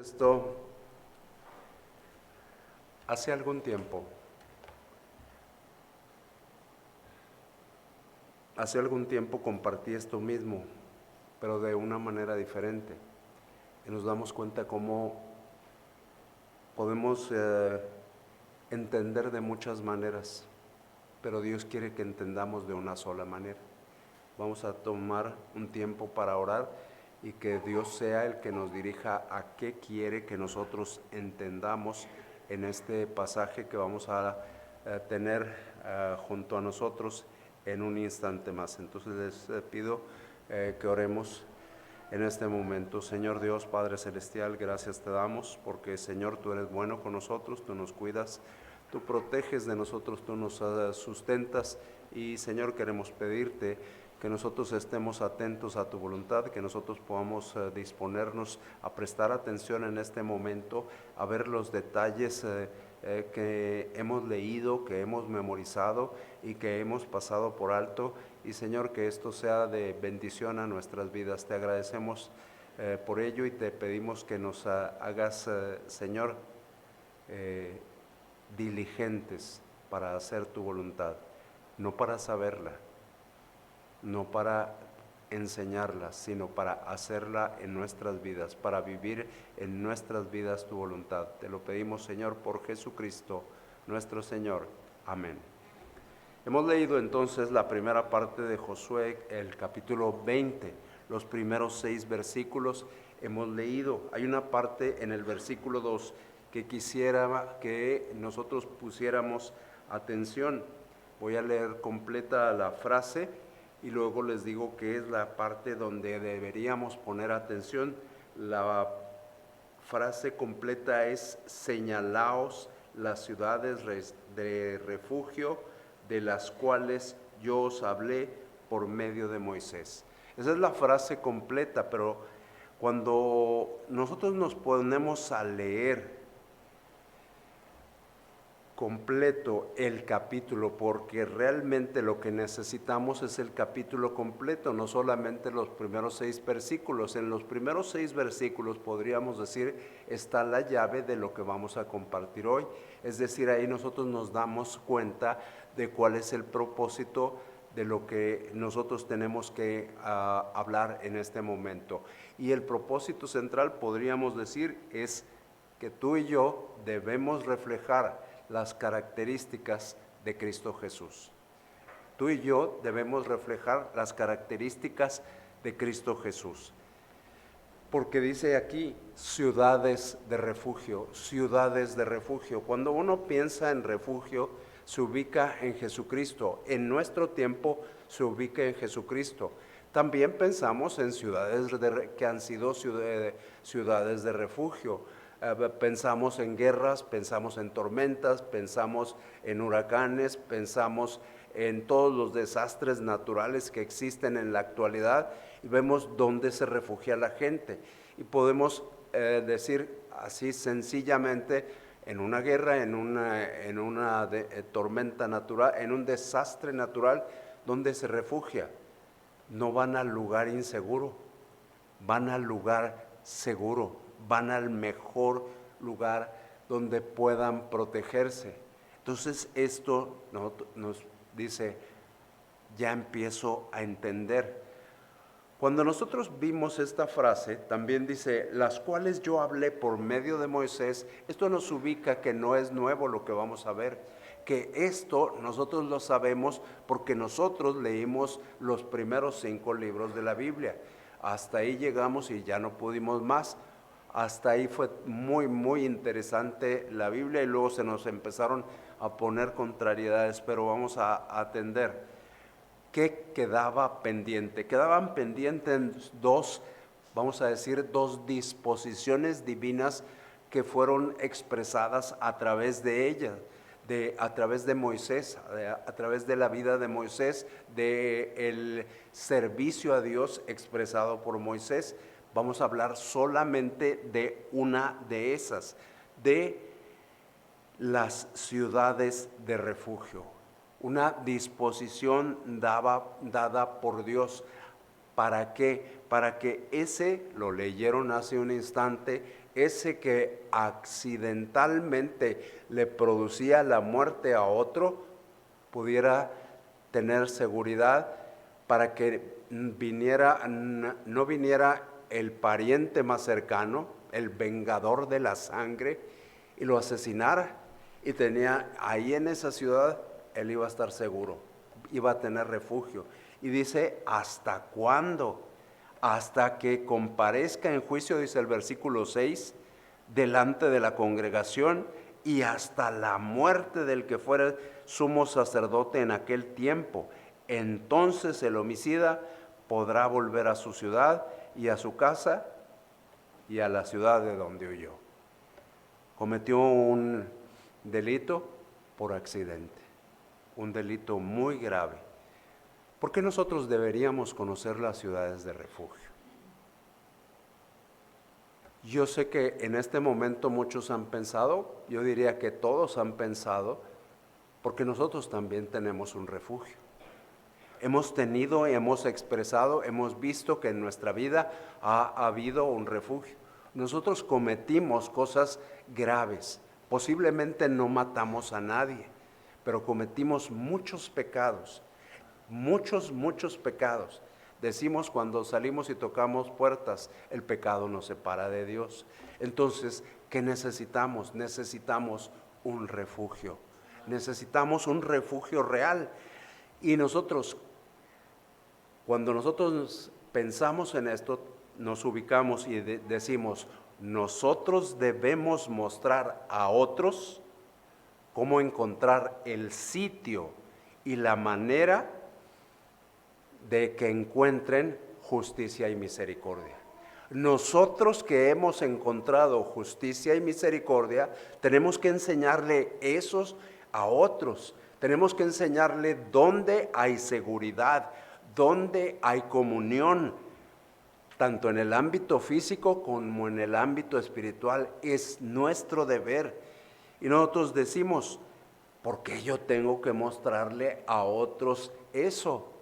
Esto hace algún tiempo, compartí esto mismo, pero de una manera diferente. Y nos damos cuenta cómo podemos entender de muchas maneras, pero Dios quiere que entendamos de una sola manera. Vamos a tomar un tiempo para orar y que Dios sea el que nos dirija a qué quiere que nosotros entendamos en este pasaje que vamos a tener junto a nosotros en un instante más. Entonces les pido que oremos en este momento. Señor Dios, Padre Celestial, gracias te damos porque, Señor, tú eres bueno con nosotros, tú nos cuidas, tú proteges de nosotros, tú nos sustentas y, Señor, queremos pedirte que nosotros estemos atentos a tu voluntad, que nosotros podamos disponernos a prestar atención en este momento, a ver los detalles que hemos leído, que hemos memorizado y que hemos pasado por alto. Y, Señor, que esto sea de bendición a nuestras vidas. Te agradecemos por ello y te pedimos que nos hagas, Señor, diligentes para hacer tu voluntad, no para saberla, no para enseñarla, sino para hacerla en nuestras vidas, para vivir en nuestras vidas tu voluntad. Te lo pedimos, Señor, por Jesucristo, nuestro Señor. Amén. Hemos leído entonces la primera parte de Josué, el capítulo 20, los primeros 6 versículos hemos leído. Hay una parte en el versículo 2 que quisiera que nosotros pusiéramos atención. Voy a leer completa la frase y luego les digo que es la parte donde deberíamos poner atención. La frase completa es: señalaos las ciudades de refugio de las cuales yo os hablé por medio de Moisés. Esa es la frase completa, pero cuando nosotros nos ponemos a leer completo el capítulo, porque realmente lo que necesitamos es el capítulo completo, no solamente los primeros 6 versículos. En los primeros 6 versículos, podríamos decir, está la llave de lo que vamos a compartir hoy. Es decir, ahí nosotros nos damos cuenta de cuál es el propósito de lo que nosotros tenemos que hablar en este momento. Y el propósito central, podríamos decir, es que tú y yo debemos reflejar las características de Cristo Jesús. Tú y yo debemos reflejar las características de Cristo Jesús. Porque dice aquí, ciudades de refugio, ciudades de refugio. Cuando uno piensa en refugio, se ubica en Jesucristo. En nuestro tiempo se ubica en Jesucristo. También pensamos en ciudades que han sido ciudades de refugio. Pensamos en guerras, pensamos en tormentas, pensamos en huracanes, pensamos en todos los desastres naturales que existen en la actualidad y vemos dónde se refugia la gente. Y podemos decir así sencillamente, en una guerra, en una tormenta natural, en un desastre natural, ¿dónde se refugia? No van al lugar inseguro, van al lugar seguro, van al mejor lugar donde puedan protegerse. Entonces esto nos dice, ya empiezo a entender. Cuando nosotros vimos esta frase, también dice, las cuales yo hablé por medio de Moisés, esto nos ubica que no es nuevo lo que vamos a ver, que esto nosotros lo sabemos porque nosotros leímos los primeros 5 libros de la Biblia. Hasta ahí llegamos y ya no pudimos más. Hasta ahí fue muy, muy interesante la Biblia y luego se nos empezaron a poner contrariedades, pero vamos a atender. ¿Qué quedaba pendiente? Quedaban pendientes 2, vamos a decir, 2 disposiciones divinas que fueron expresadas a través de ella, a través de Moisés, a través de la vida de Moisés, del servicio a Dios expresado por Moisés. Vamos a hablar solamente de una de esas, de las ciudades de refugio. Una disposición dada por Dios. ¿Para qué? Para que lo leyeron hace un instante, ese que accidentalmente le producía la muerte a otro, pudiera tener seguridad para que no viniera el pariente más cercano, el vengador de la sangre, y lo asesinara. Y tenía ahí en esa ciudad, él iba a estar seguro, iba a tener refugio. Y dice, ¿hasta cuándo? Hasta que comparezca en juicio, dice el versículo 6, delante de la congregación, y hasta la muerte del que fuera sumo sacerdote en aquel tiempo. Entonces el homicida podrá volver a su ciudad y a su casa y a la ciudad de donde huyó. Cometió un delito por accidente, un delito muy grave. ¿Por qué nosotros deberíamos conocer las ciudades de refugio? Yo sé que en este momento muchos han pensado, yo diría que todos han pensado, porque nosotros también tenemos un refugio. Hemos tenido, hemos expresado, hemos visto que en nuestra vida ha habido un refugio. Nosotros cometimos cosas graves, posiblemente no matamos a nadie, pero cometimos muchos pecados, muchos pecados. Decimos cuando salimos y tocamos puertas, el pecado nos separa de Dios. Entonces, ¿qué necesitamos? Necesitamos un refugio. Necesitamos un refugio real. Y nosotros, cuando nosotros pensamos en esto, nos ubicamos y decimos, nosotros debemos mostrar a otros cómo encontrar el sitio y la manera de que encuentren justicia y misericordia. Nosotros que hemos encontrado justicia y misericordia, tenemos que enseñarle esos a otros. Tenemos que enseñarle dónde hay seguridad, dónde hay comunión, tanto en el ámbito físico como en el ámbito espiritual. Es nuestro deber. Y nosotros decimos, ¿por qué yo tengo que mostrarle a otros eso?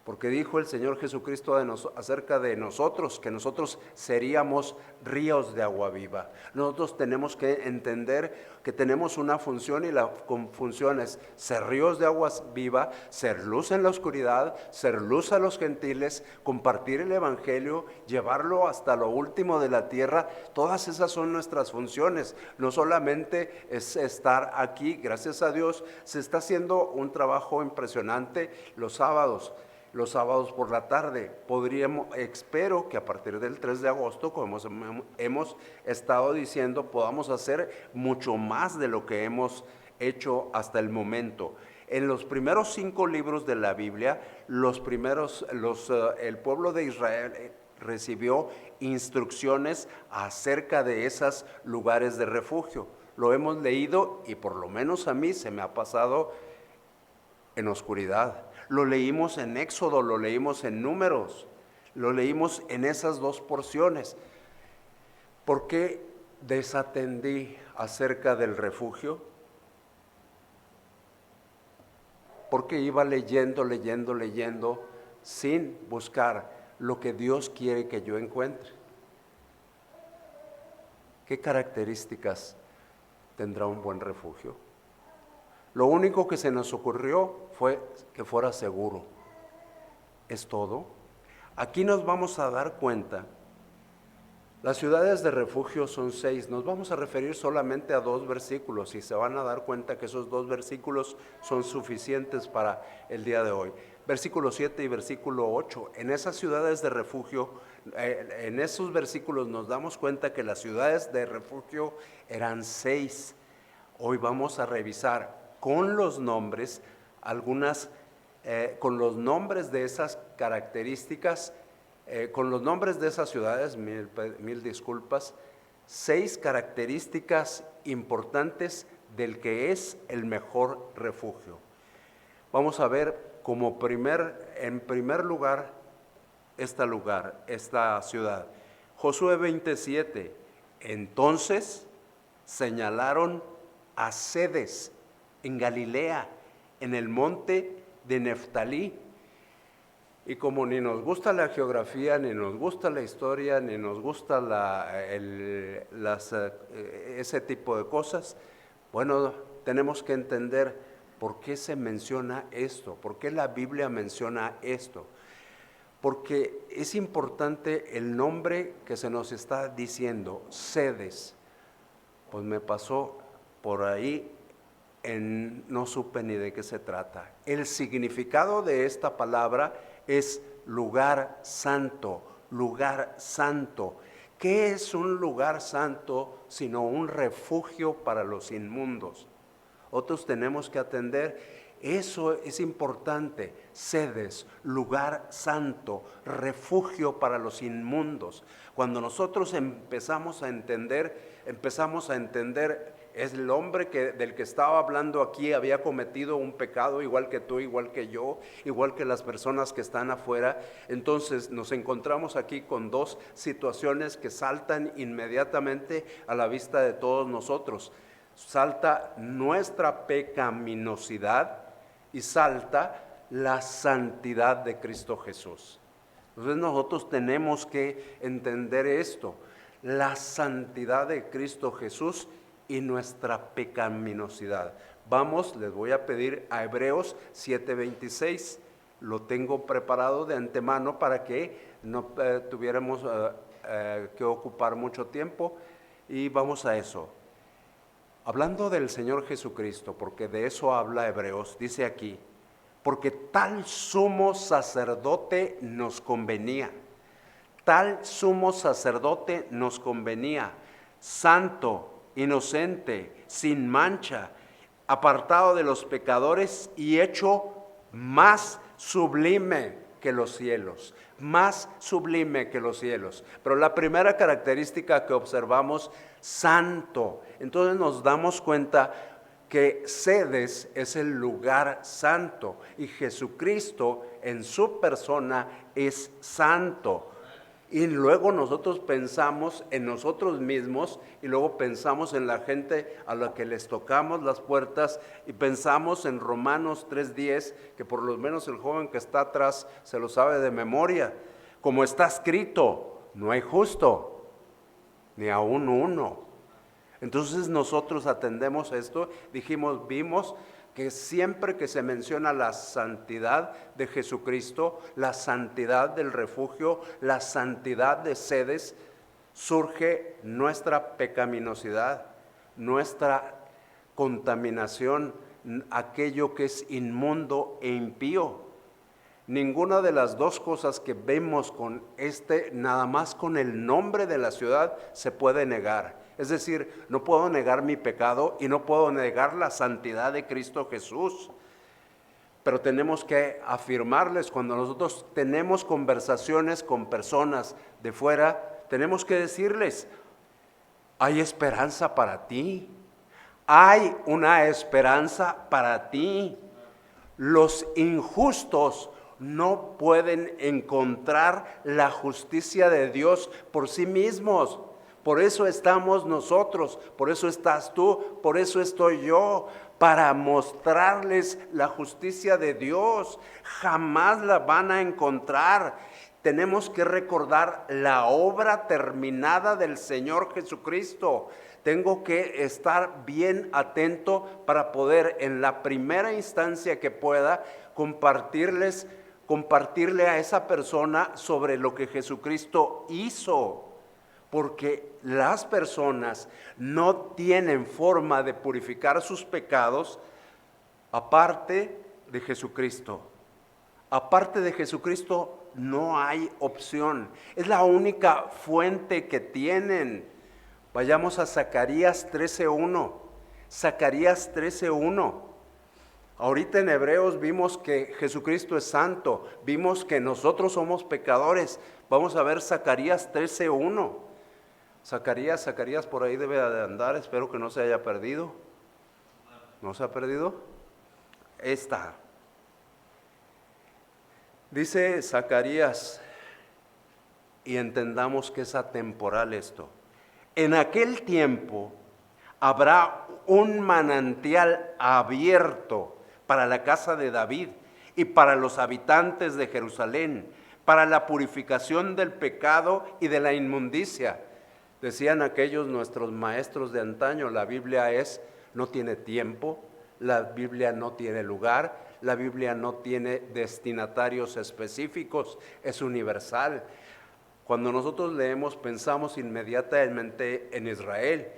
Porque dijo el Señor Jesucristo acerca de nosotros, que nosotros seríamos ríos de agua viva. Nosotros tenemos que entender que tenemos una función y la función es ser ríos de agua viva, ser luz en la oscuridad, ser luz a los gentiles, compartir el evangelio, llevarlo hasta lo último de la tierra. Todas esas son nuestras funciones. No solamente es estar aquí, gracias a Dios, se está haciendo un trabajo impresionante los sábados por la tarde. Espero que a partir del 3 de agosto, como hemos estado diciendo, podamos hacer mucho más de lo que hemos hecho hasta el momento. En los primeros 5 libros de la Biblia, el pueblo de Israel recibió instrucciones acerca de esos lugares de refugio. Lo hemos leído y por lo menos a mí se me ha pasado en oscuridad. Lo leímos en Éxodo, lo leímos en Números, lo leímos en esas 2 porciones. ¿Por qué desatendí acerca del refugio? Porque iba leyendo, sin buscar lo que Dios quiere que yo encuentre. ¿Qué características tendrá un buen refugio? Lo único que se nos ocurrió fue que fuera seguro. ¿Es todo? Aquí nos vamos a dar cuenta. Las ciudades de refugio son 6. Nos vamos a referir solamente a 2 versículos y se van a dar cuenta que esos 2 versículos son suficientes para el día de hoy. Versículo 7 y versículo 8. En esas ciudades de refugio, en esos versículos nos damos cuenta que las ciudades de refugio eran 6. Hoy vamos a revisar con los nombres, con los nombres de esas características, con los nombres de esas ciudades, mil disculpas, 6 características importantes del que es el mejor refugio. Vamos a ver en primer lugar, esta ciudad. Josué 27, entonces señalaron a Cedes en Galilea, en el monte de Neftalí, Y como ni nos gusta la geografía, ni nos gusta la historia, ni nos gusta ese tipo de cosas, bueno, tenemos que entender por qué se menciona esto, por qué la Biblia menciona esto. Porque es importante el nombre que se nos está diciendo, sedes. Pues me pasó por ahí, no supe ni de qué se trata. El significado de esta palabra es lugar santo, lugar santo. ¿Qué es un lugar santo sino un refugio para los inmundos? Otros tenemos que atender, eso es importante, sedes, lugar santo, refugio para los inmundos. Cuando nosotros empezamos a entender, es el hombre del que estaba hablando aquí había cometido un pecado igual que tú, igual que yo, igual que las personas que están afuera. Entonces nos encontramos aquí con dos situaciones que saltan inmediatamente a la vista de todos nosotros. Salta nuestra pecaminosidad y salta la santidad de Cristo Jesús. Entonces nosotros tenemos que entender esto, la santidad de Cristo Jesús y nuestra pecaminosidad. Vamos, les voy a pedir a Hebreos 7:26, lo tengo preparado de antemano para que no tuviéramos que ocupar mucho tiempo, y vamos a eso. Hablando del Señor Jesucristo, porque de eso habla Hebreos, dice aquí, porque tal sumo sacerdote nos convenía, tal sumo sacerdote nos convenía, santo, inocente, sin mancha, apartado de los pecadores y hecho más sublime que los cielos, más sublime que los cielos. Pero la primera característica que observamos, santo. Entonces nos damos cuenta que sedes es el lugar santo y Jesucristo en su persona es santo. Y luego nosotros pensamos en nosotros mismos y luego pensamos en la gente a la que les tocamos las puertas y pensamos en Romanos 3:10, que por lo menos el joven que está atrás se lo sabe de memoria. Como está escrito, no hay justo, ni aún uno. Entonces nosotros atendemos esto, vimos que siempre que se menciona la santidad de Jesucristo, la santidad del refugio, la santidad de sedes, surge nuestra pecaminosidad, nuestra contaminación, aquello que es inmundo e impío. Ninguna de las dos cosas que vemos con nada más con el nombre de la ciudad se puede negar. Es decir, no puedo negar mi pecado y no puedo negar la santidad de Cristo Jesús. Pero tenemos que afirmarles, cuando nosotros tenemos conversaciones con personas de fuera, tenemos que decirles, hay esperanza para ti, hay una esperanza para ti. Los injustos no pueden encontrar la justicia de Dios por sí mismos. Por eso estamos nosotros, por eso estás tú, por eso estoy yo, para mostrarles la justicia de Dios. Jamás la van a encontrar. Tenemos que recordar la obra terminada del Señor Jesucristo. Tengo que estar bien atento para poder, en la primera instancia que pueda, compartirle a esa persona sobre lo que Jesucristo hizo. Porque las personas no tienen forma de purificar sus pecados aparte de Jesucristo. Aparte de Jesucristo no hay opción. Es la única fuente que tienen. Vayamos a Zacarías 13:1. Zacarías 13:1. Ahorita en Hebreos vimos que Jesucristo es santo. Vimos que nosotros somos pecadores. Vamos a ver Zacarías 13:1. Zacarías por ahí debe de andar, espero que no se haya perdido. ¿No se ha perdido? Está. Dice Zacarías, y entendamos que es atemporal esto. En aquel tiempo habrá un manantial abierto para la casa de David y para los habitantes de Jerusalén, para la purificación del pecado y de la inmundicia. Decían aquellos nuestros maestros de antaño, la Biblia no tiene tiempo, la Biblia no tiene lugar, la Biblia no tiene destinatarios específicos, es universal. Cuando nosotros leemos, pensamos inmediatamente en Israel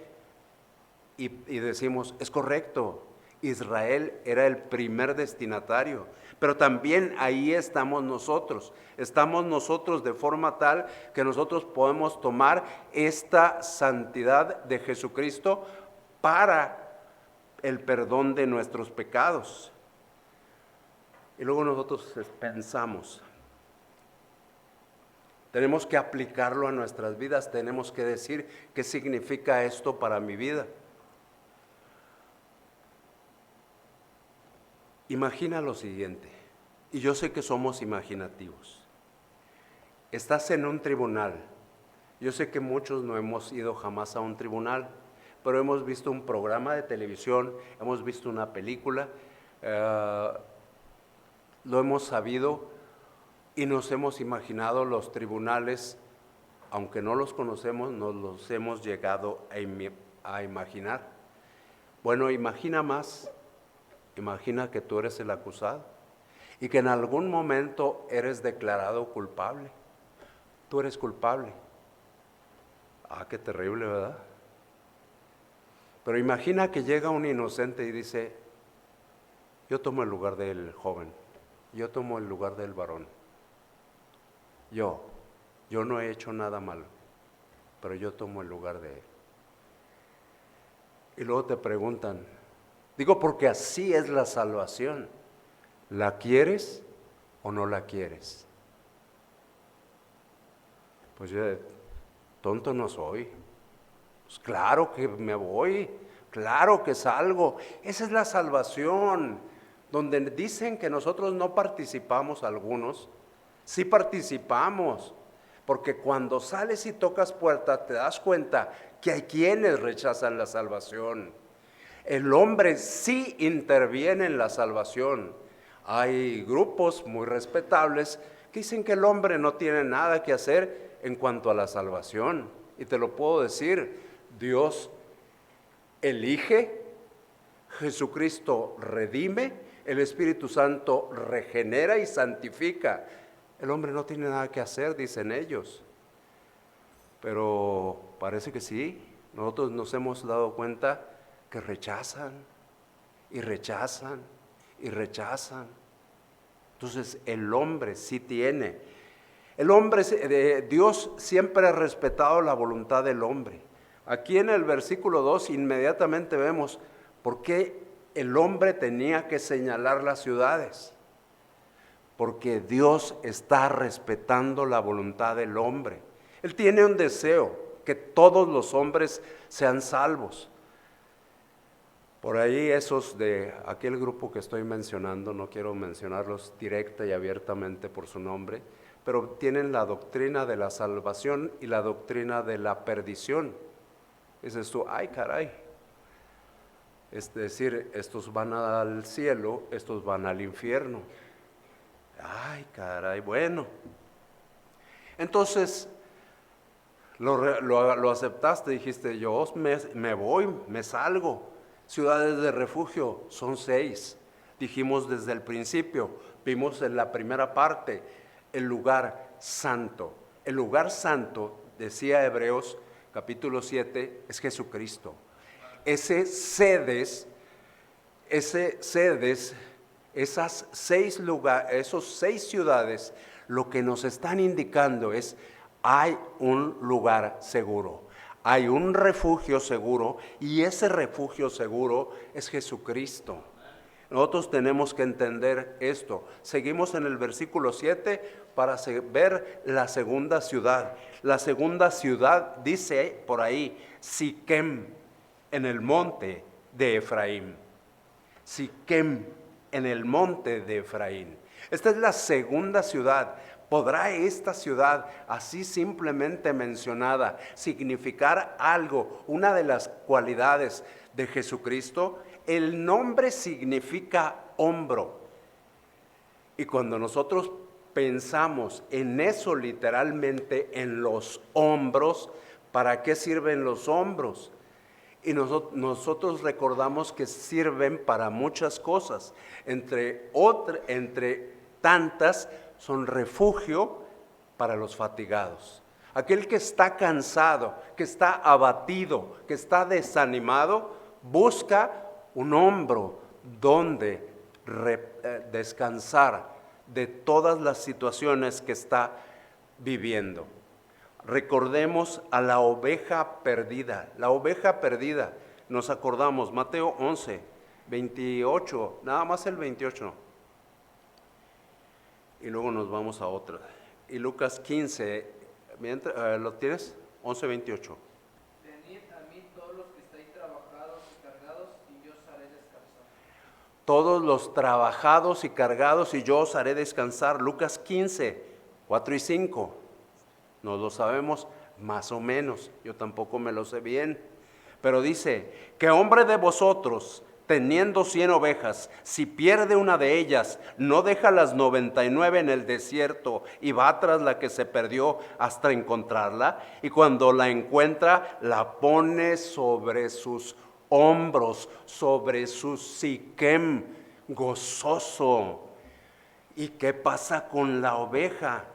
y decimos, es correcto, Israel era el primer destinatario, pero también ahí estamos nosotros de forma tal que nosotros podemos tomar esta santidad de Jesucristo para el perdón de nuestros pecados. Y luego nosotros pensamos, tenemos que aplicarlo a nuestras vidas, tenemos que decir qué significa esto para mi vida. Imagina lo siguiente, y yo sé que somos imaginativos. Estás en un tribunal. Yo sé que muchos no hemos ido jamás a un tribunal, pero hemos visto un programa de televisión, hemos visto una película, lo hemos sabido y nos hemos imaginado los tribunales, aunque no los conocemos, nos los hemos llegado a imaginar. Bueno, imagina más. Imagina que tú eres el acusado y que en algún momento eres declarado culpable. Tú eres culpable. Ah, qué terrible, ¿verdad? Pero imagina que llega un inocente y dice, yo tomo el lugar del joven, yo tomo el lugar del varón. Yo no he hecho nada malo, pero yo tomo el lugar de él. Y luego te preguntan, digo porque así es la salvación. ¿La quieres o no la quieres? Pues yo tonto no soy. Pues claro que me voy, claro que salgo. Esa es la salvación, donde dicen que nosotros no participamos algunos. Sí participamos, porque cuando sales y tocas puerta te das cuenta que hay quienes rechazan la salvación. El hombre sí interviene en la salvación. Hay grupos muy respetables que dicen que el hombre no tiene nada que hacer en cuanto a la salvación. Y te lo puedo decir, Dios elige, Jesucristo redime, el Espíritu Santo regenera y santifica. El hombre no tiene nada que hacer, dicen ellos. Pero parece que sí. Nosotros nos hemos dado cuenta que rechazan y rechazan y rechazan. Entonces el hombre sí tiene. El hombre, Dios siempre ha respetado la voluntad del hombre. Aquí en el versículo 2 inmediatamente vemos por qué el hombre tenía que señalar las ciudades. Porque Dios está respetando la voluntad del hombre. Él tiene un deseo, que todos los hombres sean salvos. Por ahí esos de aquel grupo que estoy mencionando, no quiero mencionarlos directa y abiertamente por su nombre, pero tienen la doctrina de la salvación y la doctrina de la perdición. Dices tú, ay caray, es decir, estos van al cielo, estos van al infierno. Ay caray, bueno. Entonces, lo aceptaste, dijiste, yo me voy, me salgo. Ciudades de refugio son 6. Dijimos desde el principio, vimos en la primera parte, el lugar santo. El lugar santo, decía Hebreos capítulo 7, es Jesucristo. Esas 6 lugares, esos 6 ciudades, lo que nos están indicando es, hay un lugar seguro. Hay un refugio seguro y ese refugio seguro es Jesucristo. Nosotros tenemos que entender esto. Seguimos en el versículo 7 para ver la segunda ciudad. La segunda ciudad dice por ahí, Siquem, en el monte de Efraín. Siquem, en el monte de Efraín. Esta es la segunda ciudad. ¿Podrá esta ciudad, así simplemente mencionada, significar algo, una de las cualidades de Jesucristo? El nombre significa hombro. Y cuando nosotros pensamos en eso literalmente, en los hombros, ¿para qué sirven los hombros? Y nosotros recordamos que sirven para muchas cosas, entre tantas son refugio para los fatigados. Aquel que está cansado, que está abatido, que está desanimado, busca un hombro donde descansar de todas las situaciones que está viviendo. Recordemos a la oveja perdida. La oveja perdida, nos acordamos, Mateo 11, 28, nada más el 28. Y luego nos vamos a otra. Y Lucas 15, ¿lo tienes? 11, 28. Venid a mí todos los que estáis trabajados y cargados, y yo os haré descansar. Todos los trabajados y cargados, y yo os haré descansar. Lucas 15, 4 y 5. Nos lo sabemos más o menos, yo tampoco me lo sé bien. Pero dice, ¿qué hombre de vosotros, teniendo 100 ovejas, si pierde una de ellas, no deja las 99 en el desierto y va tras la que se perdió hasta encontrarla? Y cuando la encuentra, la pone sobre sus hombros, sobre su siquem, gozoso. ¿Y qué pasa con la oveja?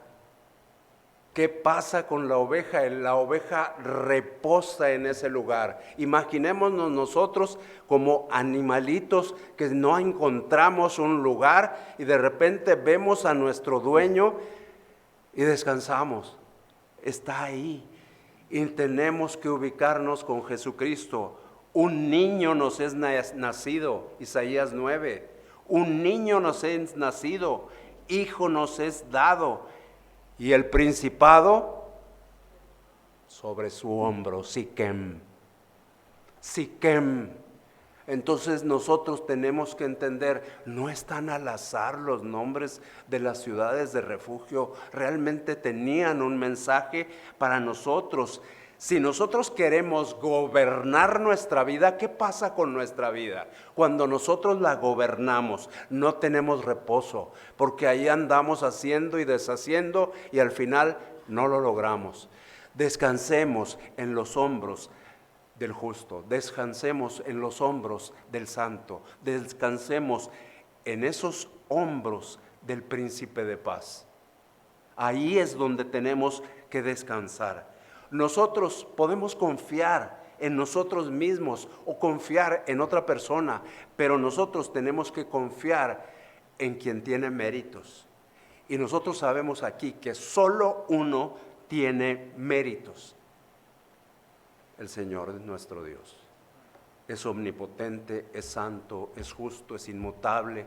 ¿Qué pasa con la oveja? La oveja reposa en ese lugar. Imaginémonos nosotros como animalitos que no encontramos un lugar y de repente vemos a nuestro dueño y descansamos. Está ahí y tenemos que ubicarnos con Jesucristo. Un niño nos es nacido, Isaías 9. Un niño nos es nacido, hijo nos es dado. Y el principado sobre su hombro, Siquem. Siquem. Entonces nosotros tenemos que entender, no están al azar los nombres de las ciudades de refugio, realmente tenían un mensaje para nosotros. Si nosotros queremos gobernar nuestra vida, ¿qué pasa con nuestra vida? Cuando nosotros la gobernamos, no tenemos reposo, porque ahí andamos haciendo y deshaciendo y al final no lo logramos. Descansemos en los hombros del justo, descansemos en los hombros del santo, descansemos en esos hombros del príncipe de paz. Ahí es donde tenemos que descansar. Nosotros podemos confiar en nosotros mismos o confiar en otra persona, pero nosotros tenemos que confiar en quien tiene méritos. Y nosotros sabemos aquí que solo uno tiene méritos. El Señor es nuestro Dios. Es omnipotente, es santo, es justo, es inmutable.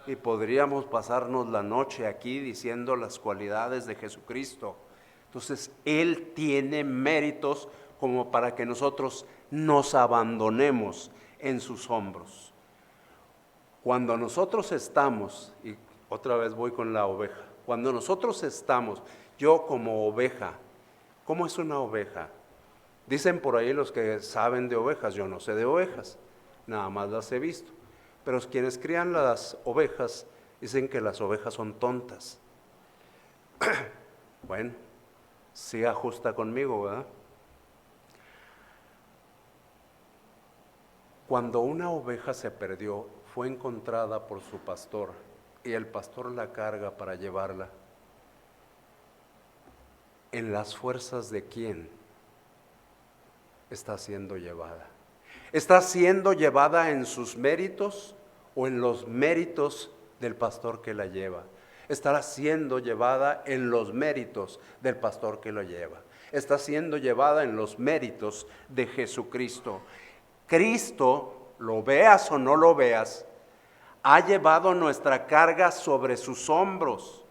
Y podríamos pasarnos la noche aquí diciendo las cualidades de Jesucristo. Entonces, Él tiene méritos como para que nosotros nos abandonemos en sus hombros. Cuando nosotros estamos, y otra vez voy con la oveja, cuando nosotros estamos, yo como oveja, ¿cómo es una oveja? Dicen por ahí los que saben de ovejas, yo no sé de ovejas, nada más las he visto. Pero quienes crían las ovejas dicen que las ovejas son tontas. Bueno, sí ajusta conmigo, ¿verdad? Cuando una oveja se perdió, fue encontrada por su pastor y el pastor la carga para llevarla. ¿En las fuerzas de quién está siendo llevada? ¿Está siendo llevada en sus méritos o en los méritos del pastor que la lleva? Estará siendo llevada en los méritos del pastor que lo lleva. Está siendo llevada en los méritos de Jesucristo. Cristo, lo veas o no lo veas, ha llevado nuestra carga sobre sus hombros,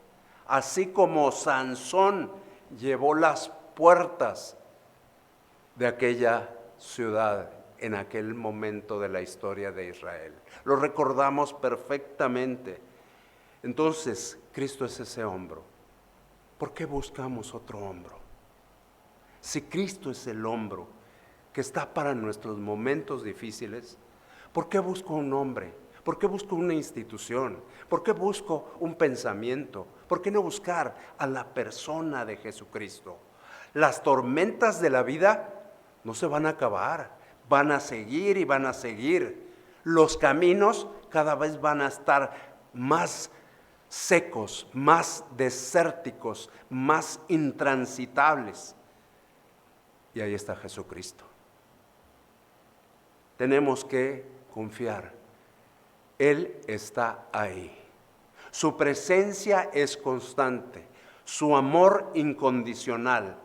así como Sansón llevó las puertas de aquella ciudad en aquel momento de la historia de Israel. Lo recordamos perfectamente. Entonces, Cristo es ese hombro. ¿Por qué buscamos otro hombro? Si Cristo es el hombro que está para nuestros momentos difíciles, ¿por qué busco un hombre? ¿Por qué busco una institución? ¿Por qué busco un pensamiento? ¿Por qué no buscar a la persona de Jesucristo? Las tormentas de la vida no se van a acabar, van a seguir y van a seguir. Los caminos cada vez van a estar más secos, más desérticos, más intransitables. Y ahí está Jesucristo. Tenemos que confiar. Él está ahí. Su presencia es constante, su amor incondicional,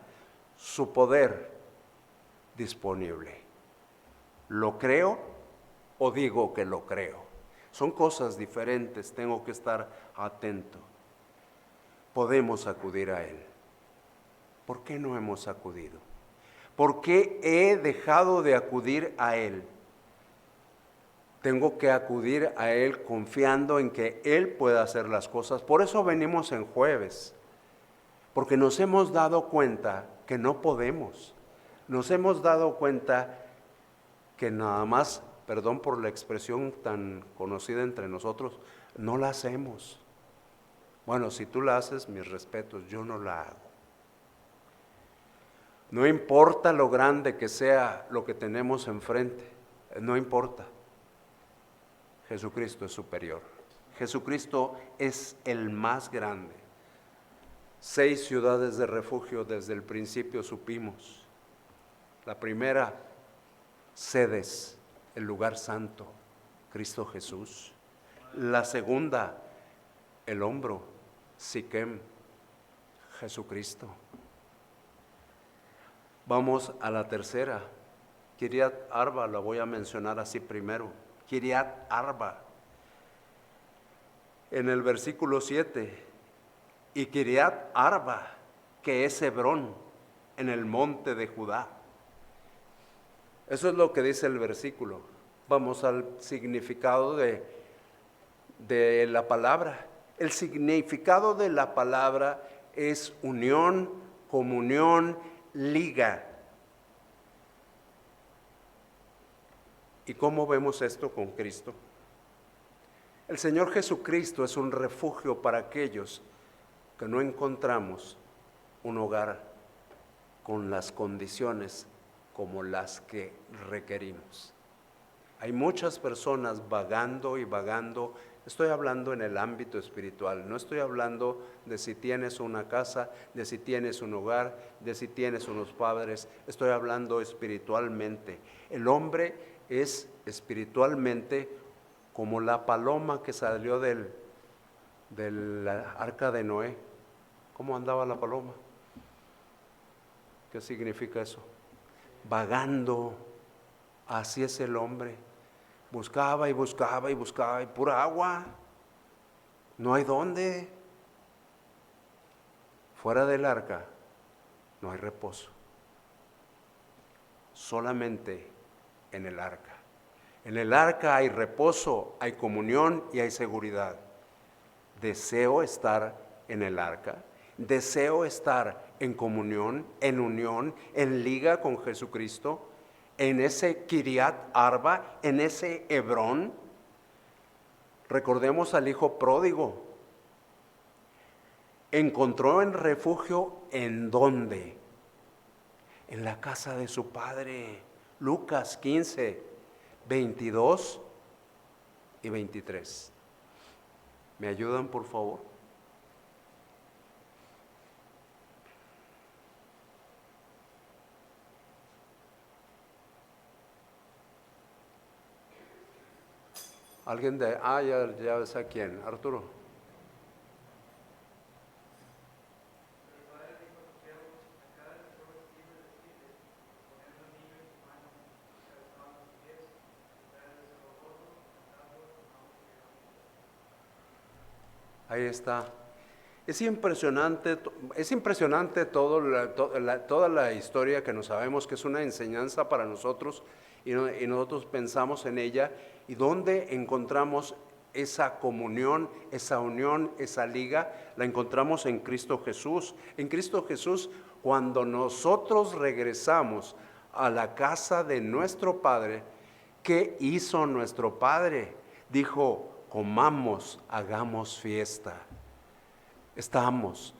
su poder disponible. ¿Lo creo o digo que lo creo? Son cosas diferentes, tengo que estar atento. Podemos acudir a Él. ¿Por qué no hemos acudido? ¿Por qué he dejado de acudir a Él? Tengo que acudir a Él confiando en que Él pueda hacer las cosas. Por eso venimos en jueves, porque nos hemos dado cuenta que no podemos. Nos hemos dado cuenta que nada más, perdón por la expresión tan conocida entre nosotros, no la hacemos. Bueno, si tú la haces, mis respetos, yo no la hago. No importa lo grande que sea lo que tenemos enfrente, no importa. Jesucristo es superior. Jesucristo es el más grande. 6 ciudades de refugio desde el principio supimos. La primera, Cedes, el lugar santo, Cristo Jesús. La segunda, el hombro, Siquem, Jesucristo. Vamos a la tercera, Kiriat Arba, la voy a mencionar así primero. Kiriat Arba, en el versículo 7, y Kiriat Arba, que es Hebrón, en el monte de Judá. Eso es lo que dice el versículo. Vamos al significado de la palabra. El significado de la palabra es unión, comunión, liga. ¿Y cómo vemos esto con Cristo? El Señor Jesucristo es un refugio para aquellos que no encontramos un hogar con las condiciones como las que requerimos. Hay muchas personas vagando y vagando. Estoy hablando en el ámbito espiritual, no estoy hablando de si tienes una casa, de si tienes un hogar, de si tienes unos padres. Estoy hablando espiritualmente. El hombre es espiritualmente como la paloma que salió del arca de Noé. ¿Cómo andaba la paloma? ¿Qué significa eso? Vagando. Así es el hombre. Buscaba y buscaba y buscaba, y pura agua. No hay dónde. Fuera del arca no hay reposo. Solamente en el arca. En el arca hay reposo, hay comunión y hay seguridad. Deseo estar en el arca. Deseo estar en comunión, en unión, en liga con Jesucristo, en ese Kiriat Arba, en ese Hebrón. Recordemos al hijo pródigo. Encontró en refugio, ¿en dónde? En la casa de su padre. Lucas 15, 22 y 23. ¿Me ayudan, por favor? Alguien de, ya sé a quién, Arturo. Ahí está. Es impresionante toda la historia que nos sabemos que es una enseñanza para nosotros y nosotros pensamos en ella y dónde encontramos esa comunión, esa unión, esa liga, la encontramos en Cristo Jesús. En Cristo Jesús, cuando nosotros regresamos a la casa de nuestro Padre, ¿qué hizo nuestro Padre? dijo, comamos, hagamos fiesta. Estábamos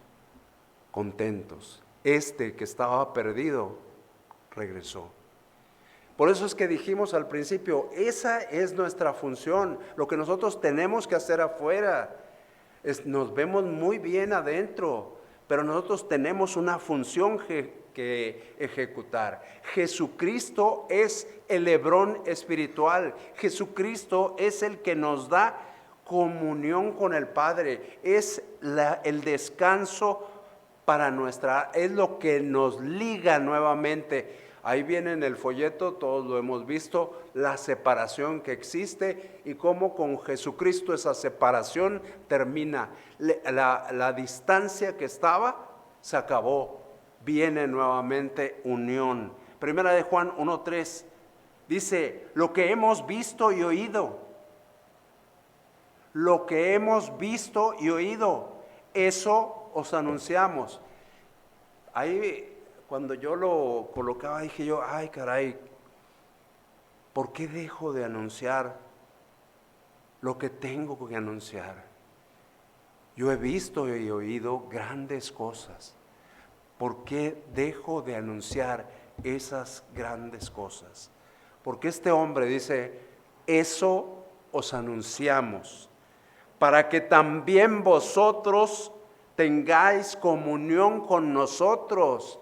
contentos. Este que estaba perdido regresó. Por eso es que dijimos al principio, esa es nuestra función. Lo que nosotros tenemos que hacer afuera, nos vemos muy bien adentro, pero nosotros tenemos una función que ejecutar. Jesucristo es el Hebrón espiritual. Jesucristo es el que nos da comunión con el Padre. Es el descanso para es lo que nos liga nuevamente. Ahí viene en el folleto, todos lo hemos visto, la separación que existe y cómo con Jesucristo esa separación termina. La distancia que estaba se acabó, viene nuevamente unión. Primera de Juan 1:3 dice, lo que hemos visto y oído, lo que hemos visto y oído, eso os anunciamos. Ahí cuando yo lo colocaba dije yo, ay caray, ¿por qué dejo de anunciar lo que tengo que anunciar? Yo he visto y oído grandes cosas. ¿Por qué dejo de anunciar esas grandes cosas? Porque este hombre dice, eso os anunciamos, para que también vosotros tengáis comunión con nosotros.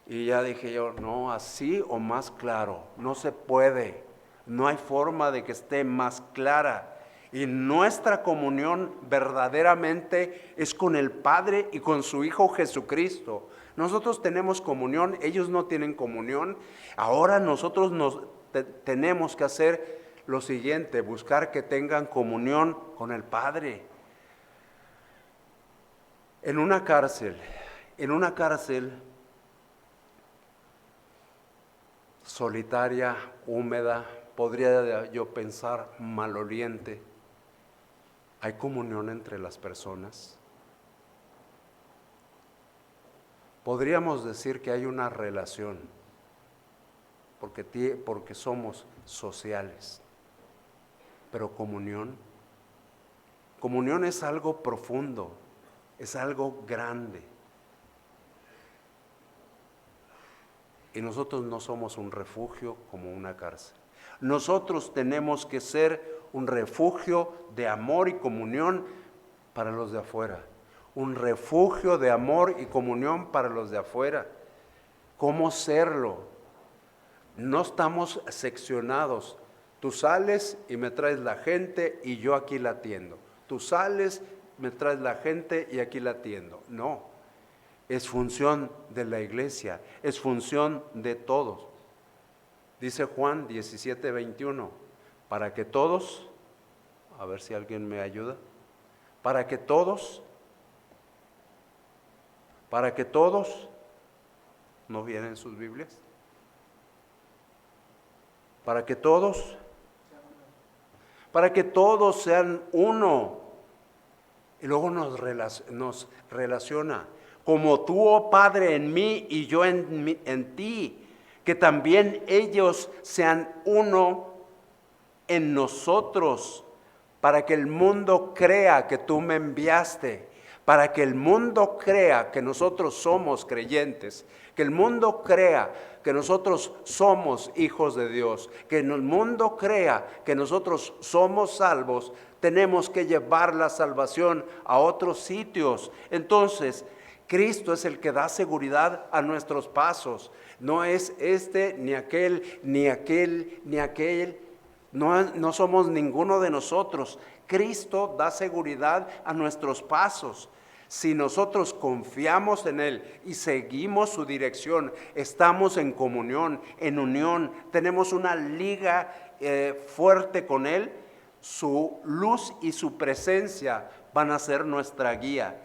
Y ya dije yo, no, así o más claro, no se puede, no hay forma de que esté más clara. Y nuestra comunión verdaderamente es con el Padre y con su Hijo Jesucristo. Nosotros tenemos comunión, ellos no tienen comunión. Ahora nosotros tenemos que hacer lo siguiente, buscar que tengan comunión con el Padre. En una cárcel solitaria, húmeda, podría yo pensar maloliente, ¿hay comunión entre las personas? Podríamos decir que hay una relación, porque somos sociales, pero comunión es algo profundo, es algo grande. Y nosotros no somos un refugio como una cárcel. Nosotros tenemos que ser un refugio de amor y comunión para los de afuera. Un refugio de amor y comunión para los de afuera. ¿Cómo serlo? No estamos seccionados. Tú sales y me traes la gente y yo aquí la atiendo. Tú sales, me traes la gente y aquí la atiendo. No. Es función de la iglesia, es función de todos. Dice Juan 17:21, para que todos, a ver si alguien me ayuda, para que todos, ¿no vienen sus Biblias? Para que todos sean uno. Y luego nos relaciona. Como tú, oh Padre, en mí y yo en ti, que también ellos sean uno en nosotros, para que el mundo crea que tú me enviaste, para que el mundo crea que nosotros somos creyentes, que el mundo crea que nosotros somos hijos de Dios, que el mundo crea que nosotros somos salvos. Tenemos que llevar la salvación a otros sitios. Entonces, Cristo es el que da seguridad a nuestros pasos. No es este, ni aquel, ni aquel, ni aquel. No somos ninguno de nosotros. Cristo da seguridad a nuestros pasos. Si nosotros confiamos en Él y seguimos su dirección, estamos en comunión, en unión, tenemos una liga fuerte con Él, su luz y su presencia van a ser nuestra guía.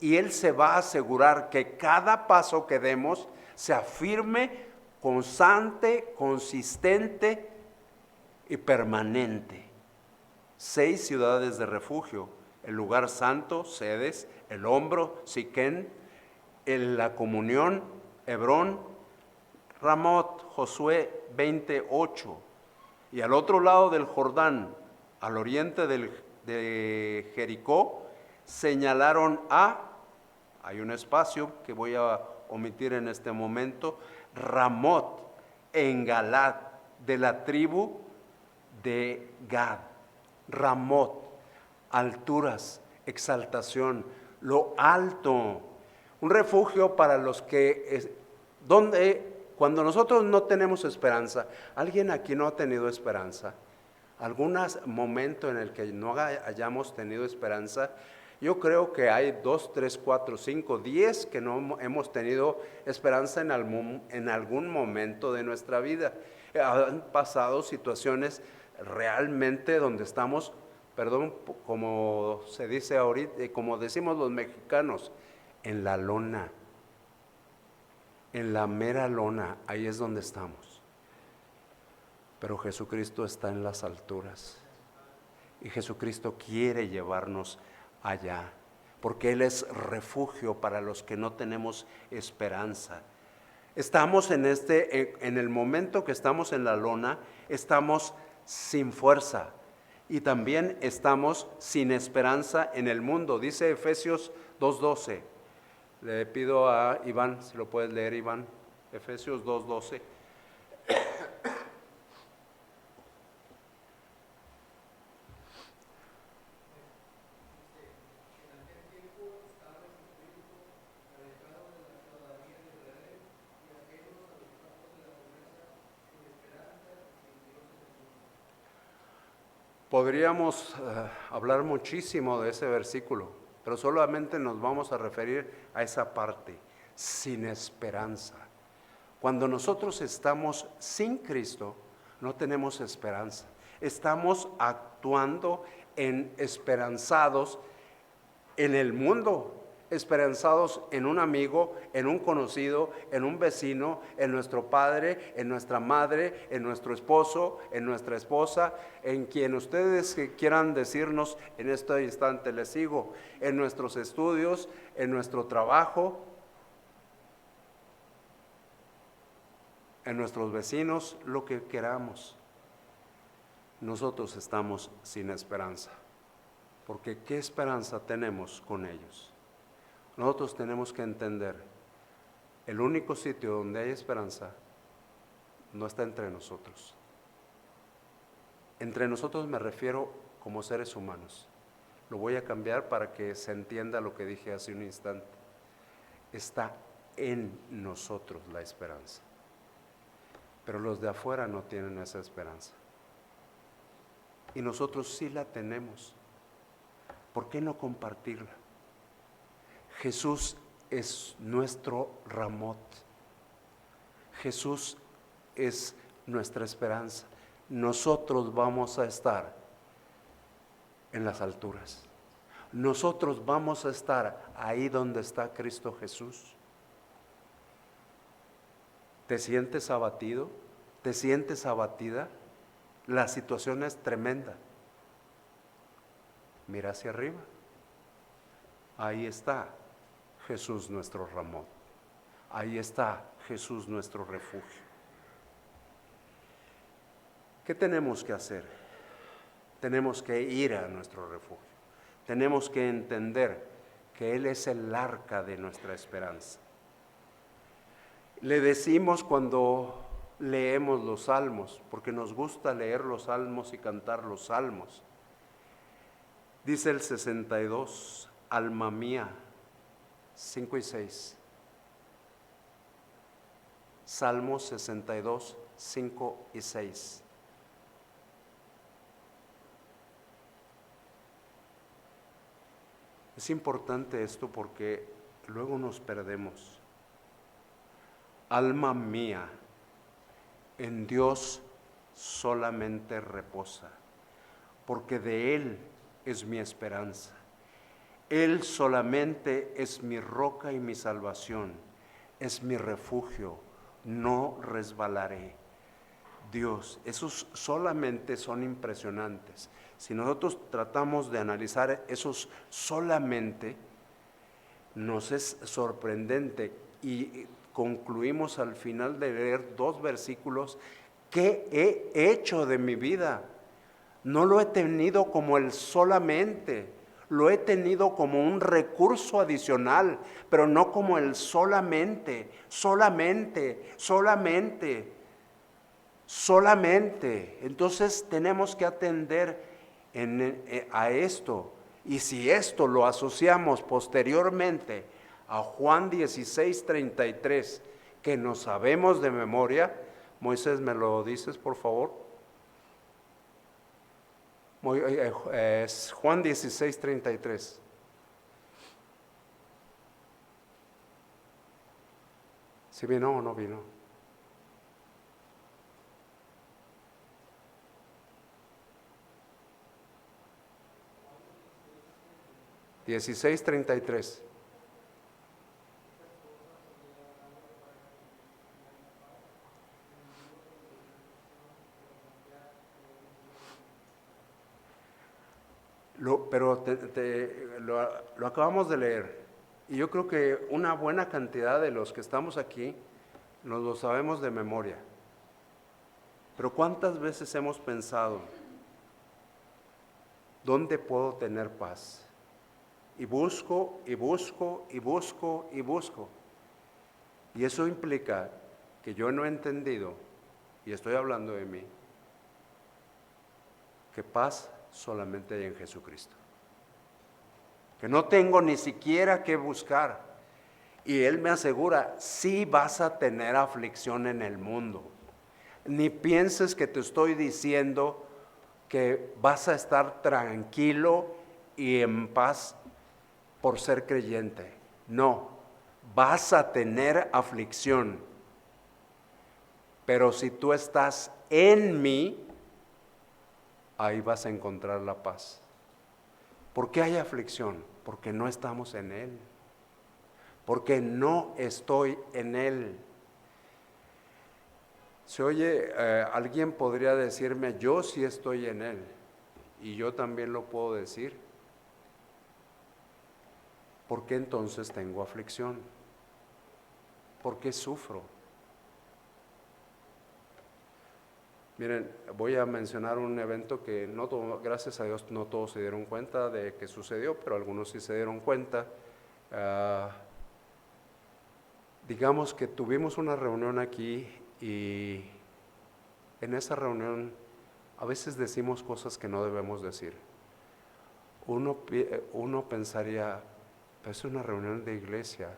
Y Él se va a asegurar que cada paso que demos sea firme, constante, consistente y permanente. 6 ciudades de refugio: el lugar santo, Sedes; el hombro, Siquén; la comunión, Hebrón; Ramot, Josué 20:8. Y al otro lado del Jordán, al oriente de Jericó, señalaron hay un espacio que voy a omitir en este momento, Ramot, en Galad, de la tribu de Gad. Ramot, alturas, exaltación, lo alto, un refugio para los que, cuando nosotros no tenemos esperanza, ¿alguien aquí no ha tenido esperanza? ¿Algún momento en el que no hayamos tenido esperanza? Yo creo que hay 2, 3, 4, 5, 10 que no hemos tenido esperanza en algún momento de nuestra vida. Han pasado situaciones realmente donde estamos, perdón, como se dice ahorita, como decimos los mexicanos, en la lona, en la mera lona, ahí es donde estamos. Pero Jesucristo está en las alturas y Jesucristo quiere llevarnos allá, porque Él es refugio para los que no tenemos esperanza. Estamos en el momento que estamos en la lona, estamos sin fuerza y también estamos sin esperanza en el mundo. Dice Efesios 2:12. Le pido a Iván, si lo puedes leer, Iván, Efesios 2:12. Podríamos hablar muchísimo de ese versículo, pero solamente nos vamos a referir a esa parte, sin esperanza. Cuando nosotros estamos sin Cristo, no tenemos esperanza. Estamos actuando esperanzados en el mundo, esperanzados en un amigo, en un conocido, en un vecino, en nuestro padre, en nuestra madre, en nuestro esposo, en nuestra esposa, en quien ustedes quieran decirnos en este instante les sigo, en nuestros estudios, en nuestro trabajo, en nuestros vecinos, lo que queramos. Nosotros estamos sin esperanza, porque ¿qué esperanza tenemos con ellos? Nosotros tenemos que entender, el único sitio donde hay esperanza no está entre nosotros. Entre nosotros me refiero como seres humanos. Lo voy a cambiar para que se entienda lo que dije hace un instante. Está en nosotros la esperanza. Pero los de afuera no tienen esa esperanza. Y nosotros sí la tenemos. ¿Por qué no compartirla? Jesús es nuestro Ramot. Jesús es nuestra esperanza. Nosotros vamos a estar en las alturas. Nosotros vamos a estar ahí donde está Cristo Jesús. ¿Te sientes abatido? ¿Te sientes abatida? La situación es tremenda. Mira hacia arriba. Ahí está Jesús nuestro Ramón. Ahí está Jesús nuestro refugio. ¿Qué tenemos que hacer? Tenemos que ir a nuestro refugio. Tenemos que entender que Él es el arca de nuestra esperanza. Le decimos cuando leemos los salmos, porque nos gusta leer los salmos y cantar los salmos. Dice el 62, alma mía, 5 y 6. Salmos 62, 5 y 6. Es importante esto porque luego nos perdemos. Alma mía, en Dios solamente reposa, porque de Él es mi esperanza. Él solamente es mi roca y mi salvación, es mi refugio, no resbalaré. Dios, esos solamente son impresionantes. Si nosotros tratamos de analizar esos solamente, nos es sorprendente y concluimos al final de leer 2 versículos ¿Qué he hecho de mi vida? No lo he tenido como el solamente, lo he tenido como un recurso adicional, pero no como el solamente, solamente. Entonces tenemos que atender a esto. Y si esto lo asociamos posteriormente a Juan 16:33, que nos sabemos de memoria, Moisés, ¿me lo dices por favor? Juan 16:33. ¿Sí vino o no vino? $16:33. Pero lo acabamos de leer, y yo creo que una buena cantidad de los que estamos aquí nos lo sabemos de memoria. Pero ¿cuántas veces hemos pensado, ¿dónde puedo tener paz? Y busco, y busco, y busco, y busco. Y eso implica que yo no he entendido, y estoy hablando de mí, que paz solamente hay en Jesucristo. Que no tengo ni siquiera que buscar. Y Él me asegura, sí vas a tener aflicción en el mundo. Ni pienses que te estoy diciendo que vas a estar tranquilo y en paz por ser creyente. No, vas a tener aflicción. Pero si tú estás en mí, ahí vas a encontrar la paz. ¿Por qué hay aflicción? Porque no estamos en Él. Porque no estoy en Él. Se oye, alguien podría decirme, yo sí estoy en Él. Y yo también lo puedo decir. ¿Por qué entonces tengo aflicción? ¿Por qué sufro? Miren, voy a mencionar un evento que gracias a Dios no todos se dieron cuenta de que sucedió, pero algunos sí se dieron cuenta. Digamos que tuvimos una reunión aquí y en esa reunión a veces decimos cosas que no debemos decir. Uno pensaría, es una reunión de iglesia,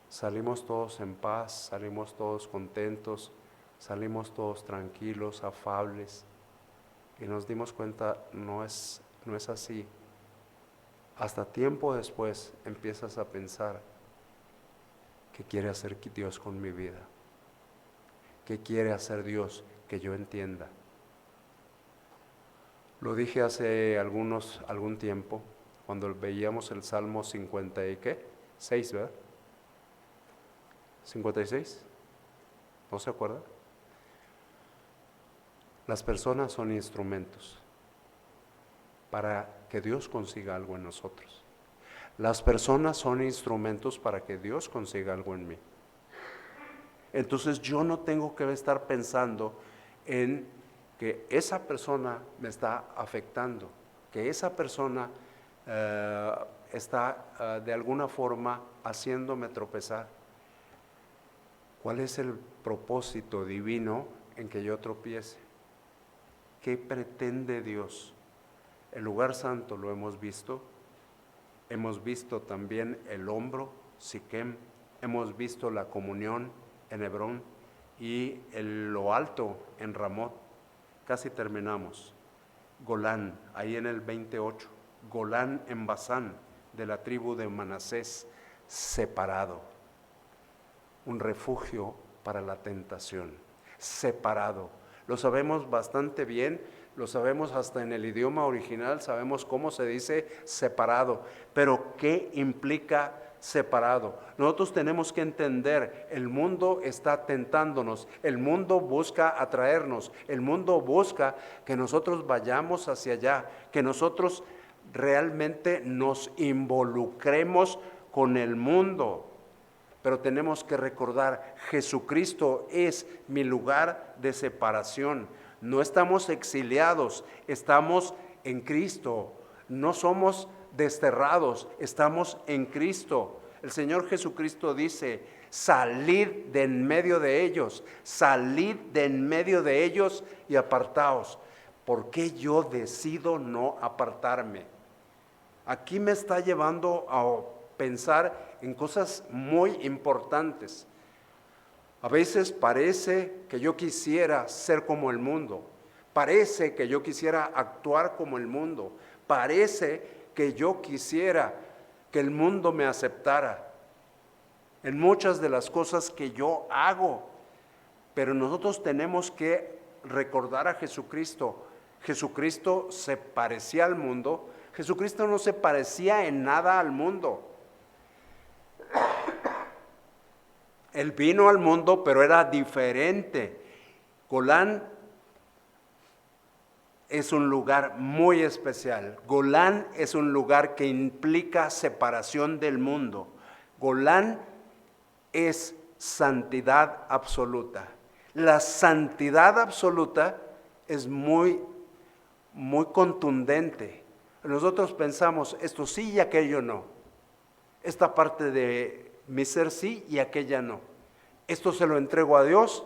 salimos todos en paz, salimos todos contentos, salimos todos tranquilos, afables, y nos dimos cuenta, no es así. Hasta tiempo después empiezas a pensar, ¿qué quiere hacer Dios con mi vida? ¿Qué quiere hacer Dios que yo entienda? Lo dije hace algún tiempo, cuando veíamos el Salmo 50 y ¿qué? 6, ¿verdad? 56, ¿no se acuerda? Las personas son instrumentos para que Dios consiga algo en nosotros. Las personas son instrumentos para que Dios consiga algo en mí. Entonces yo no tengo que estar pensando en que esa persona me está afectando, que esa persona está de alguna forma haciéndome tropezar. ¿Cuál es el propósito divino en que yo tropiece? ¿Qué pretende Dios? El lugar santo lo hemos visto también el hombro, Siquem, hemos visto la comunión en Hebrón y lo alto en Ramot. Casi terminamos. Golán, ahí en el 28, Golán en Basán, de la tribu de Manasés, separado. Un refugio para la tentación, separado. Lo sabemos bastante bien, lo sabemos hasta en el idioma original, sabemos cómo se dice separado, pero ¿qué implica separado? Nosotros tenemos que entender, el mundo está tentándonos, el mundo busca atraernos, el mundo busca que nosotros vayamos hacia allá, que nosotros realmente nos involucremos con el mundo. pero tenemos que recordar, Jesucristo es mi lugar de separación. No estamos exiliados, estamos en Cristo. No somos desterrados, estamos en Cristo. El Señor Jesucristo dice, salid de en medio de ellos, salid de en medio de ellos y apartaos. ¿Por qué yo decido no apartarme? Aquí me está llevando a pensar en cosas muy importantes. A veces parece que yo quisiera ser como el mundo, parece que yo quisiera actuar como el mundo, parece que yo quisiera que el mundo me aceptara en muchas de las cosas que yo hago, pero nosotros tenemos que recordar a Jesucristo. Jesucristo se parecía al mundo, Jesucristo no se parecía en nada al mundo. Él vino al mundo, pero era diferente. Golán es un lugar muy especial. Golán es un lugar que implica separación del mundo. Golán es santidad absoluta. La santidad absoluta es muy contundente. Nosotros pensamos, esto sí y aquello no. Esta parte de mi ser sí y aquella no. Esto se lo entrego a Dios,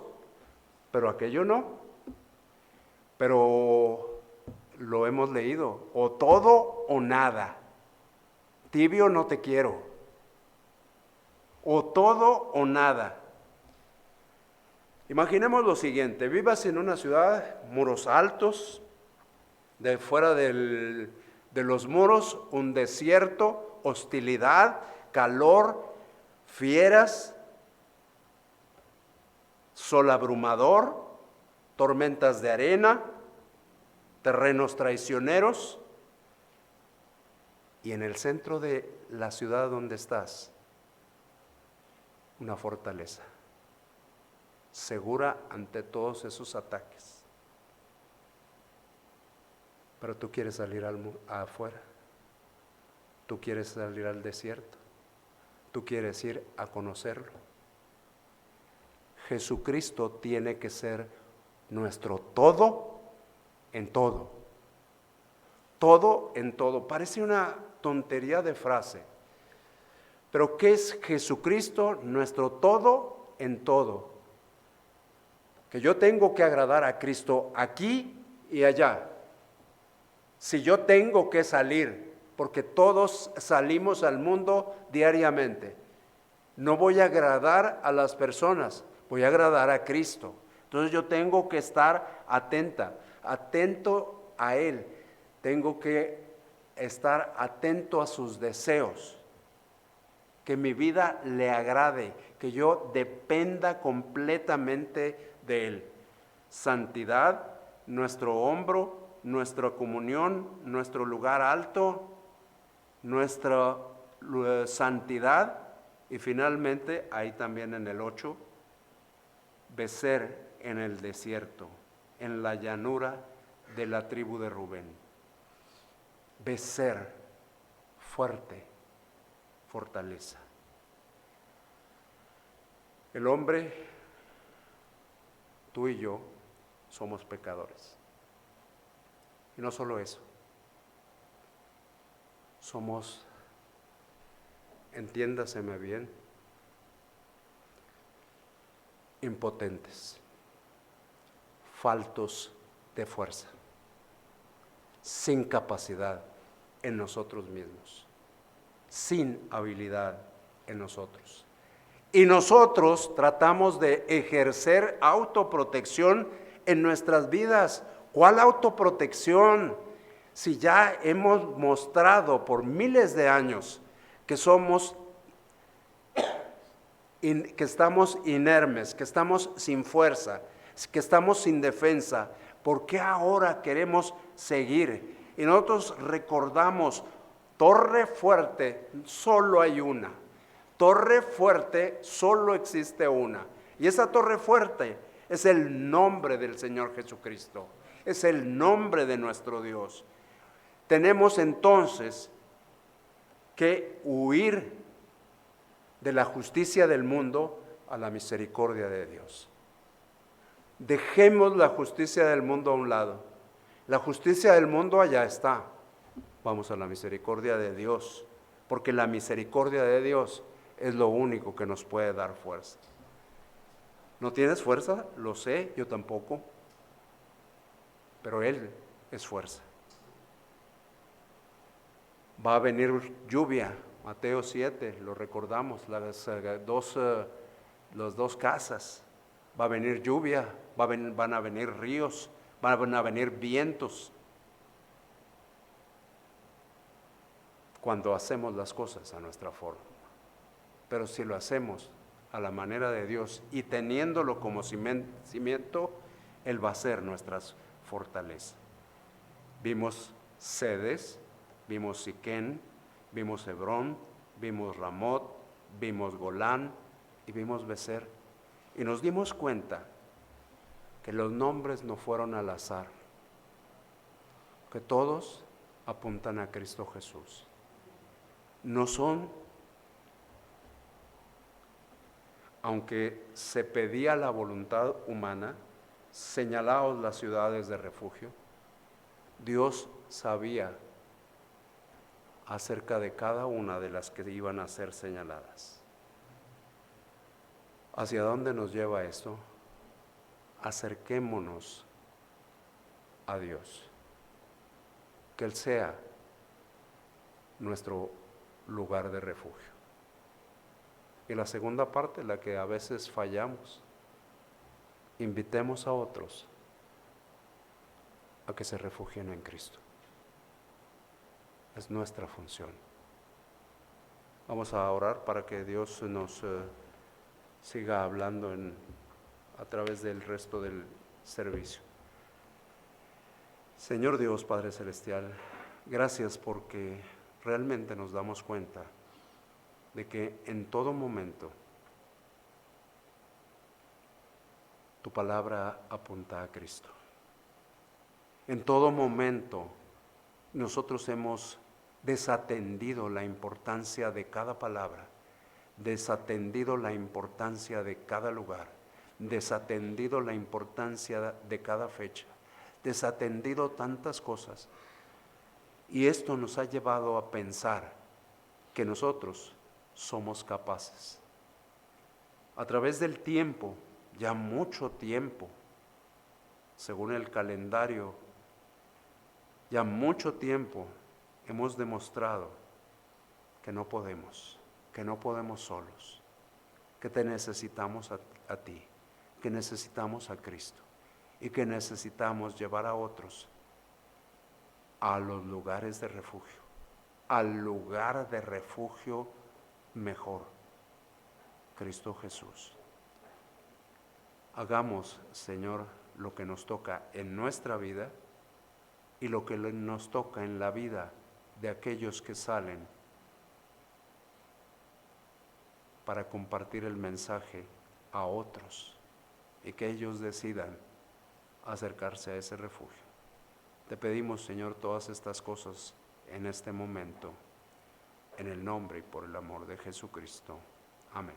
pero aquello no. Pero lo hemos leído, o todo o nada. Tibio no te quiero. O todo o nada. Imaginemos lo siguiente, vivas en una ciudad, muros altos, de fuera de los muros, un desierto, hostilidad, calor, fieras, sol abrumador, tormentas de arena, terrenos traicioneros, y en el centro de la ciudad donde estás, una fortaleza, segura ante todos esos ataques. Pero tú quieres salir afuera, tú quieres salir al desierto, tú quieres ir a conocerlo. Jesucristo tiene que ser nuestro todo en todo. Todo en todo. Parece una tontería de frase, pero ¿qué es Jesucristo? Nuestro todo en todo. Que yo tengo que agradar a Cristo aquí y allá. Si yo tengo que salir, porque todos salimos al mundo diariamente, no voy a agradar a las personas, voy a agradar a Cristo. Entonces yo tengo que estar atento a Él, tengo que estar atento a sus deseos, que mi vida le agrade, que yo dependa completamente de Él. Santidad, nuestro hombro, nuestra comunión, nuestro lugar alto, nuestra santidad, y finalmente, ahí también en el 8, becer en el desierto, en la llanura de la tribu de Rubén. Becer, fuerte, fortaleza. El hombre, tú y yo, somos pecadores. Y no solo eso, somos, entiéndaseme bien, impotentes, faltos de fuerza, sin capacidad en nosotros mismos, sin habilidad en nosotros. Y nosotros tratamos de ejercer autoprotección en nuestras vidas. ¿Cuál autoprotección? Si ya hemos mostrado por miles de años que que estamos inermes, que estamos sin fuerza, que estamos sin defensa, ¿por qué ahora queremos seguir? Y nosotros recordamos, torre fuerte, solo hay una. Torre fuerte, solo existe una. Y esa torre fuerte es el nombre del Señor Jesucristo. Es el nombre de nuestro Dios. Tenemos entonces que huir de la justicia del mundo a la misericordia de Dios. Dejemos la justicia del mundo a un lado. La justicia del mundo allá está. Vamos a la misericordia de Dios, porque la misericordia de Dios es lo único que nos puede dar fuerza. ¿No tienes fuerza? Lo sé, yo tampoco. Pero Él es fuerza. Va a venir lluvia, Mateo 7, lo recordamos, las dos casas. Va a venir lluvia, van a venir ríos, van a venir vientos. Cuando hacemos las cosas a nuestra forma. Pero si lo hacemos a la manera de Dios y teniéndolo como cimiento, Él va a ser nuestras fortalezas. Vimos Cedes, vimos Siquén, vimos Hebrón, vimos Ramot, vimos Golán y vimos Beser. Y nos dimos cuenta que los nombres no fueron al azar, que todos apuntan a Cristo Jesús. No son, aunque se pedía la voluntad humana, señalaos las ciudades de refugio, Dios sabía acerca de cada una de las que iban a ser señaladas. ¿Hacia dónde nos lleva esto? Acerquémonos a Dios, que Él sea nuestro lugar de refugio. Y la segunda parte, la que a veces fallamos, invitemos a otros a que se refugien en Cristo. Es nuestra función. Vamos a orar para que Dios nos siga hablando a través del resto del servicio. Señor Dios, Padre Celestial, gracias porque realmente nos damos cuenta de que en todo momento tu palabra apunta a Cristo. En todo momento nosotros hemos desatendido la importancia de cada palabra, desatendido la importancia de cada lugar, desatendido la importancia de cada fecha, desatendido tantas cosas. Y esto nos ha llevado a pensar que nosotros somos capaces. A través del tiempo, ya mucho tiempo, según el calendario, ya mucho tiempo hemos demostrado que no podemos solos, que te necesitamos a ti, que necesitamos a Cristo y que necesitamos llevar a otros a los lugares de refugio, al lugar de refugio mejor, Cristo Jesús. Hagamos, Señor, lo que nos toca en nuestra vida y lo que nos toca en la vida de aquellos que salen para compartir el mensaje a otros y que ellos decidan acercarse a ese refugio. Te pedimos, Señor, todas estas cosas en este momento, en el nombre y por el amor de Jesucristo. Amén.